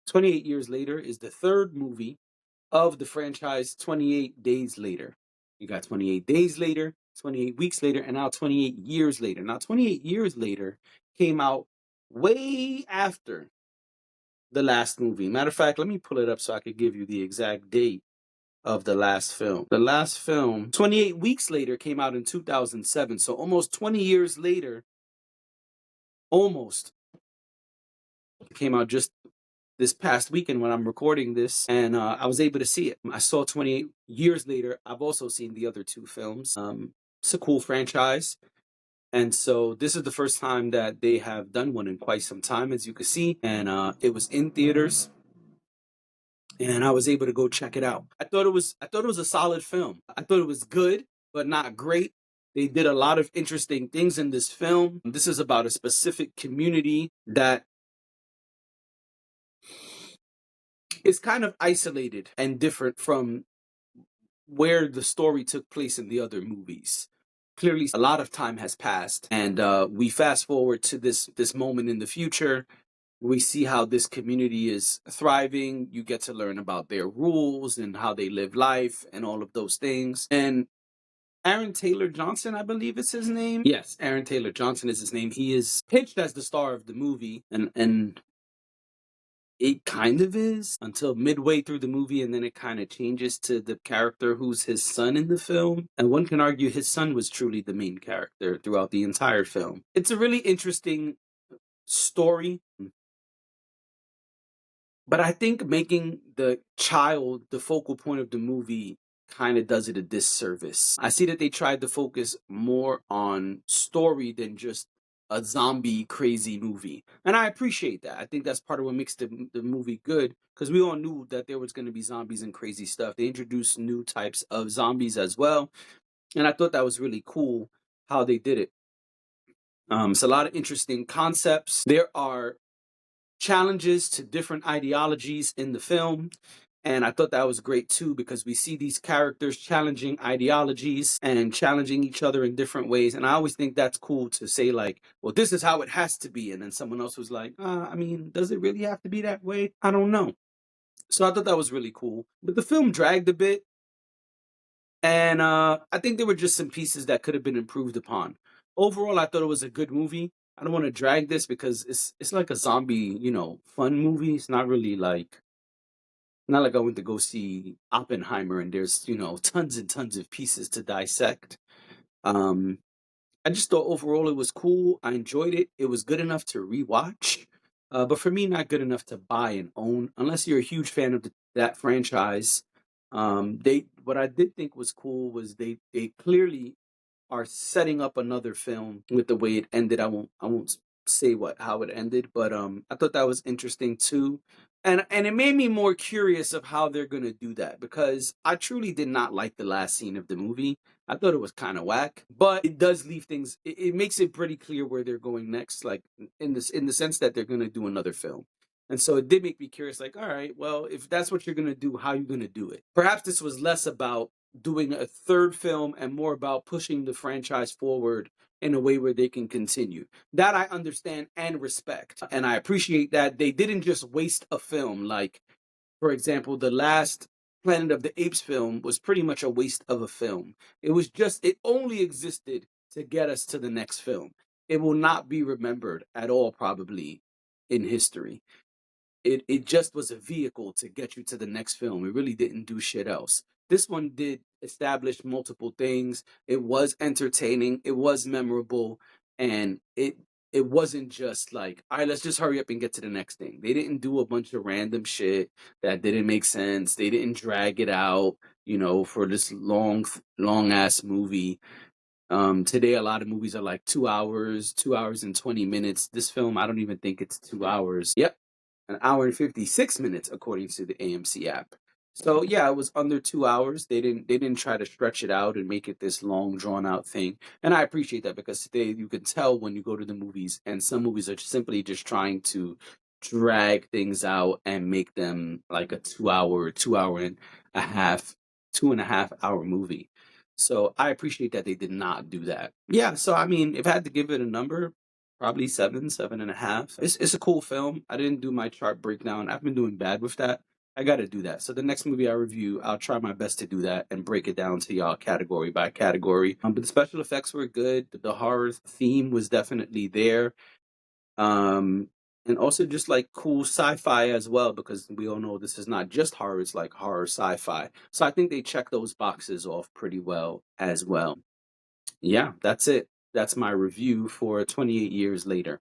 28 Years Later is the third movie of the franchise 28 Days Later. You got 28 Days Later, 28 Weeks Later, and now 28 Years Later. Now, 28 Years Later came out way after the last movie. Matter of fact, let me pull it up so I could give you the exact date of the last film. The last film, 28 Weeks Later, came out in 2007. So almost 20 years later, almost, it came out just this past weekend when I'm recording this, and I was able to see it. I saw 28 Years Later. I've also seen the other two films. It's a cool franchise. And so this is the first time that they have done one in quite some time, as you can see. And it was in theaters, and I was able to go check it out. I thought it was a solid film. I thought it was good, but not great. They did a lot of interesting things in this film. This is about a specific community that is kind of isolated and different from where the story took place in the other movies. Clearly, a lot of time has passed, and we fast forward to this moment in the future. We see how this community is thriving. You get to learn about their rules and how they live life and all of those things. And Aaron Taylor Johnson, I believe it's his name. Yes, Aaron Taylor Johnson is his name. He is pitched as the star of the movie, and it kind of is until midway through the movie, and then it kind of changes to the character who's his son in the film. And one can argue his son was truly the main character throughout the entire film. It's a really interesting story, but I think making the child the focal point of the movie kind of does it a disservice. I see that they tried to focus more on story than just a zombie crazy movie. And I appreciate that. I think that's part of what makes the movie good, because we all knew that there was going to be zombies and crazy stuff. They introduced new types of zombies as well. And I thought that was really cool how they did it. It's a lot of interesting concepts. There are challenges to different ideologies in the film. And I thought that was great too, because we see these characters challenging ideologies and challenging each other in different ways. And I always think that's cool to say, like, well, this is how it has to be. And then someone else was like, I mean, does it really have to be that way? I don't know. So I thought that was really cool. But the film dragged a bit. And I think there were just some pieces that could have been improved upon. Overall, I thought it was a good movie. I don't want to drag this because it's like a zombie, fun movie. It's not really like, not like I went to go see Oppenheimer and there's, tons and tons of pieces to dissect. Um, I just thought overall it was cool. I enjoyed it. It was good enough to rewatch. But for me, not good enough to buy and own, unless you're a huge fan of that franchise. What I did think was cool was they clearly are setting up another film with the way it ended. I won't say how it ended, but I thought that was interesting too. And it made me more curious of how they're gonna do that, because I truly did not like the last scene of the movie. I thought it was kind of whack, but it does leave things. It makes it pretty clear where they're going next, like in the sense that they're gonna do another film. And so it did make me curious, like, all right, well, if that's what you're gonna do, how are you gonna do it? Perhaps this was less about doing a third film and more about pushing the franchise forward in a way where they can continue. That I understand and respect. And I appreciate that they didn't just waste a film. Like, for example, the last Planet of the Apes film was pretty much a waste of a film. It only existed to get us to the next film. It will not be remembered at all, probably, in history. It just was a vehicle to get you to the next film. It really didn't do shit else. This one did establish multiple things. It was entertaining, it was memorable, and it wasn't just like, all right, let's just hurry up and get to the next thing. They didn't do a bunch of random shit that didn't make sense. They didn't drag it out, for this long ass movie. Today a lot of movies are like 2 hours and 20 minutes. This film, I don't even think it's 2 hours. Yep, an hour and 56 minutes according to the AMC app. So yeah, it was under 2 hours. They didn't try to stretch it out and make it this long drawn out thing. And I appreciate that, because today you can tell when you go to the movies, and some movies are simply just trying to drag things out and make them like a 2 hour and a half, 2.5 hour movie. So I appreciate that they did not do that. Yeah, so I mean, if I had to give it a number, Probably 7, 7.5. It's a cool film. I didn't do my chart breakdown. I've been doing bad with that. I got to do that. So the next movie I review, I'll try my best to do that and break it down to y'all category by category. But the special effects were good. The horror theme was definitely there. Um, and also just like cool sci-fi as well, because we all know this is not just horror; it's like horror sci-fi. So I think they check those boxes off pretty well as well. Yeah, that's it. That's my review for 28 years later.